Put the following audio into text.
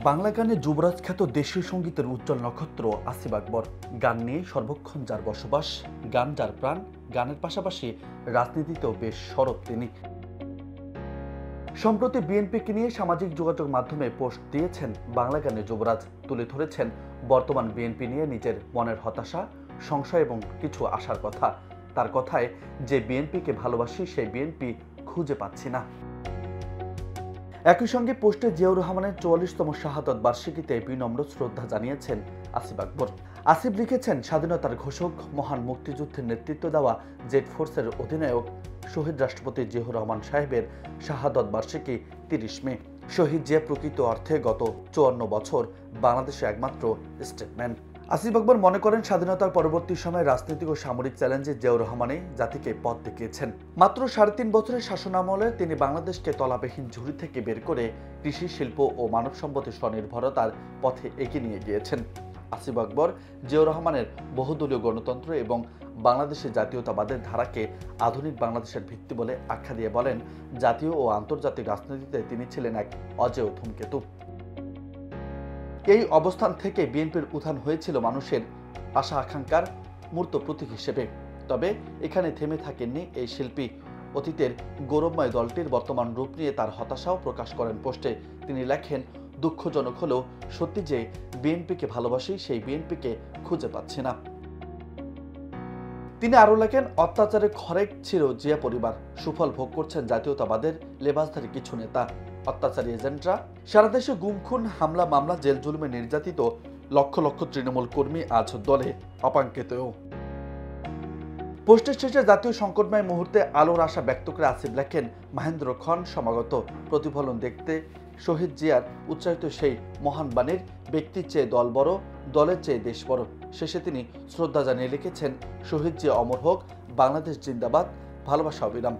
বাংলা গানে যুবরাজ খ্যাত দেশীয় সঙ্গীতের উজ্জ্বল নক্ষত্র আসিফ আকবর। গান নিয়ে সর্বক্ষণ যার বসবাস, গান যার প্রাণ, গানের পাশাপাশি রাজনীতিতেও বেশ সরব তিনি। সম্প্রতি বিএনপিকে নিয়ে সামাজিক যোগাযোগ মাধ্যমে পোস্ট দিয়েছেন বাংলা গানের যুবরাজ। তুলে ধরেছেন বর্তমান বিএনপি নিয়ে নিজের মনের হতাশা, সংশয় এবং কিছু আশার কথা। তার কথায়, যে বিএনপিকে ভালোবাসি সেই বিএনপি খুঁজে পাচ্ছি না। একই সঙ্গে পোস্টে জিয়াউর রহমানের 44তম শাহাদত বার্ষিকীতে বিনম্র শ্রদ্ধা জানিয়েছেন আসিফ আকবর। আসিফ লিখেছেন, স্বাধীনতার ঘোষক, মহান মুক্তিযুদ্ধের নেতৃত্ব দেওয়া জেড ফোর্সের অধিনায়ক শহীদ রাষ্ট্রপতি জিয়াউর রহমান সাহেবের শাহাদত বার্ষিকী 30 মে। শহীদ জিয়া প্রকৃত অর্থে গত 54 বছর বাংলাদেশে একমাত্র স্টেটম্যান। আসিফ আকবর মনে করেন, স্বাধীনতার পরবর্তী সময়ে রাজনৈতিক ও সামরিক চ্যালেঞ্জে জিয়াউর রহমানই জাতিকে পথ দেখিয়েছেন। মাত্র 3.5 বছরের শাসনামলে তিনি বাংলাদেশকে তলাবিহীন ঝুড়ি থেকে বের করে কৃষি, শিল্প ও মানব সম্পদের স্বনির্ভরতার পথে এগিয়ে নিয়ে গিয়েছেন। আসিফ আকবর জিয়াউর রহমানের বহুদলীয় গণতন্ত্র এবং বাংলাদেশের জাতীয়তাবাদের ধারাকে আধুনিক বাংলাদেশের ভিত্তি বলে আখ্যা দিয়ে বলেন, জাতীয় ও আন্তর্জাতিক রাজনীতিতে তিনি ছিলেন এক অজেয় ধূমকেতু। এই অবস্থান থেকে বিএনপির উত্থান হয়েছিল মানুষের আশা আকাঙ্ক্ষার মূর্ত প্রতীক হিসেবে। তবে এখানে থেমে থাকেননি এই শিল্পী। অতীতের গৌরবময় দলটির বর্তমান রূপ নিয়ে তার হতাশাও প্রকাশ করেন পোস্টে। তিনি লেখেন, দুঃখজনক হলেও সত্যি যে বিএনপিকে ভালোবাসি সেই বিএনপিকে খুঁজে পাচ্ছি না। তিনি আরও লেখেন, অত্যাচারে খরেক ছিল জিয়া পরিবার, সুফল ভোগ করছেন জাতীয়তাবাদের লেবাসধারী কিছু নেতা। অত্যাচারী এজেন্টরা সারা দেশে গুম, খুন, হামলা, মামলা, জেল জুলুমে নির্যাতিত লক্ষ লক্ষ তৃণমূল কর্মী আজ দলে অপাঙ্কিতও। পোস্টের শেষে জাতীয় সংকটময় মুহূর্তে আলোর আশা ব্যক্ত করে আসিফ লেখেন, মহেন্দ্র খন সমাগত, প্রতিফলন দেখতে শহীদ জিয়ার উচ্চারিত সেই মহান বাণীর, ব্যক্তির চেয়ে দল বড়, দলের চেয়ে দেশ বড়। শেষে তিনি শ্রদ্ধা জানিয়ে লিখেছেন, শহীদ জিয়া অমর হোক, বাংলাদেশ জিন্দাবাদ, ভালোবাসা অবিরাম।